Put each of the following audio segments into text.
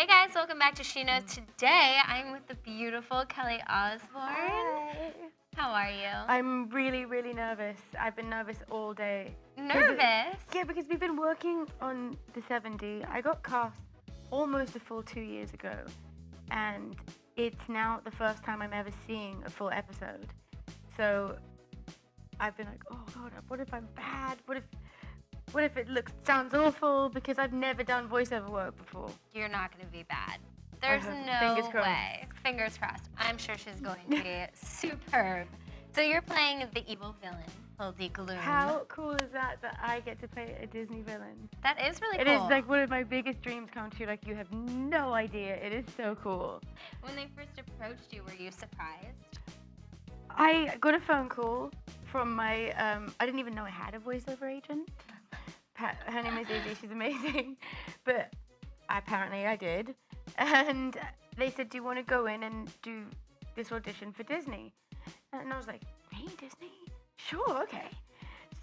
Hey guys, welcome back to She Knows. Today I'm with the beautiful Kelly Osbourne. Hi. How are you? I'm really, really nervous. I've been nervous all day. Nervous? Yeah, because we've been working on the 7D. I got cast almost a full 2 years ago, and it's now the first time I'm ever seeing a full episode. So I've been like, oh God, what if I'm bad? What if it sounds awful? Because I've never done voiceover work before. You're not going to be bad. There's no Fingers crossed. way. Fingers crossed. I'm sure she's going to be superb. So you're playing the evil villain, Hildy Gloom. How cool is that I get to play a Disney villain? That is really It cool. is like one of my biggest dreams come true. Like, you have no idea. It is so cool. When they first approached you, were you surprised? I got a phone call from my, I didn't even know I had a voiceover agent. Her name is Izzy, she's amazing. But apparently I did. And they said, do you want to go in and do this audition for Disney? And I was like, hey, Disney? Sure, okay.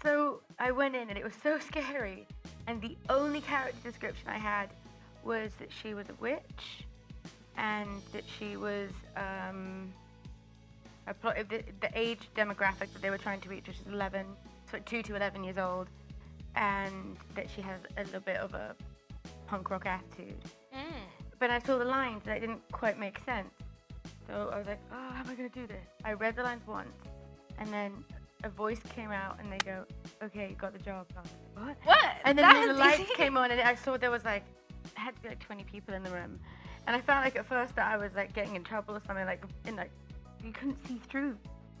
So I went in and it was so scary. And the only character description I had was that she was a witch and that she was, the age demographic that they were trying to reach, which is 2 to 11 years old, and that she has a little bit of a punk rock attitude. But I saw the lines and it didn't quite make sense. So I was like, oh, how am I going to do this? I read the lines once, and then a voice came out and they go, okay, you got the job. And I was like, What? And then the lights came on and I saw there was like, it had to be like 20 people in the room. And I felt like at first that I was like getting in trouble or something, like you couldn't see through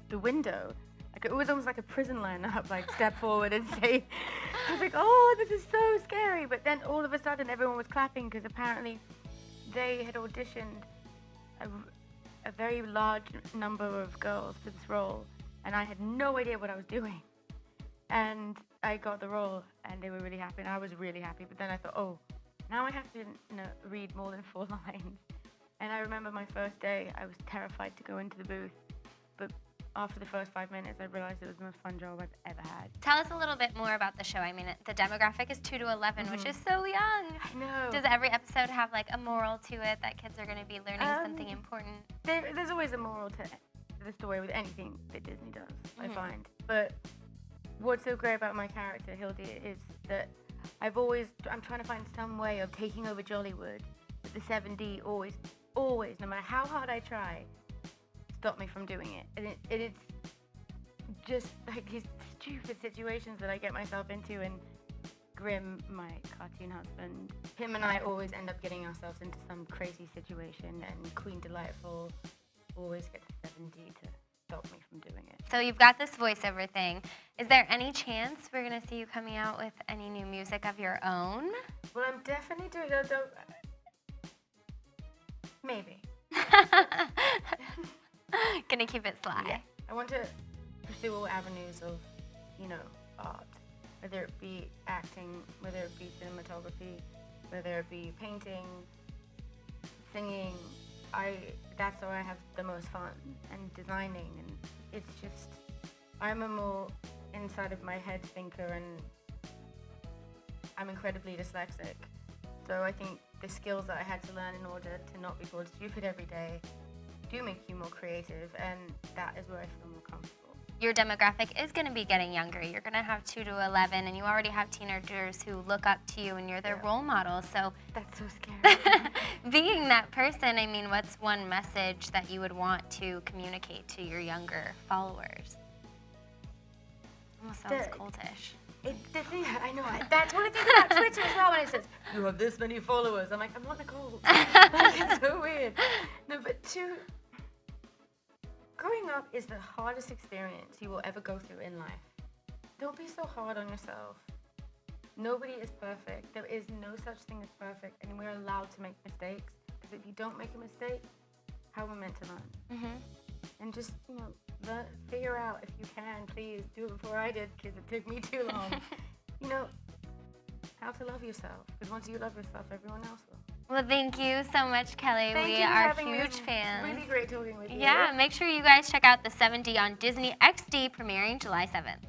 the window. Like, it was almost like a prison lineup, like step forward and say, I was like, oh, this is so scary. But then all of a sudden everyone was clapping because apparently they had auditioned a very large number of girls for this role, and I had no idea what I was doing. And I got the role, and they were really happy, and I was really happy. But then I thought, oh, now I have to read more than 4 lines. And I remember my first day, I was terrified to go into the booth. But after the first 5 minutes, I realized it was the most fun job I've ever had. Tell us a little bit more about the show. I mean, the demographic is 2 to 11, which is so young. I know. Does every episode have like a moral to it that kids are going to be learning something important? There's always a moral to the story with anything that Disney does, I find. But what's so great about my character, Hildy, is that I'm trying to find some way of taking over Jollywood. But the 7D always, no matter how hard I try, stop me from doing it. And it's just like these stupid situations that I get myself into, and Grim, my cartoon husband, him and I always end up getting ourselves into some crazy situation, and Queen Delightful always gets 7D to stop me from doing it. So you've got this voiceover thing. Is there any chance we're going to see you coming out with any new music of your own? Well, I'm definitely doing maybe. Gonna keep it sly. Yeah. I want to pursue all avenues of, art, whether it be acting, whether it be cinematography, whether it be painting, singing. That's where I have the most fun, and designing, and it's just, I'm a more inside of my head thinker, and I'm incredibly dyslexic. So I think the skills that I had to learn in order to not be called stupid every day do make you more creative, and that is where I feel more comfortable. Your demographic is going to be getting younger. You're going to have 2 to 11, and you already have teenagers who look up to you, and you're their role model. So that's so scary. Being that person, I mean, what's one message that you would want to communicate to your younger followers? Almost sounds cultish. I know. That's what I think about Twitter as well, when it says, you have this many followers. I'm like, I'm not Nicole. Like, it's so weird. No, but growing up is the hardest experience you will ever go through in life. Don't be so hard on yourself. Nobody is perfect. There is no such thing as perfect, and we're allowed to make mistakes. Because if you don't make a mistake, how are we meant to learn? And just, figure out, if you can, please do it before I did, because it took me too long. How to love yourself. Because once you love yourself, everyone else will. Well, thank you so much, Kelly. We are huge fans. Really great talking with you. Yeah, make sure you guys check out the 7D on Disney XD, premiering July 7th.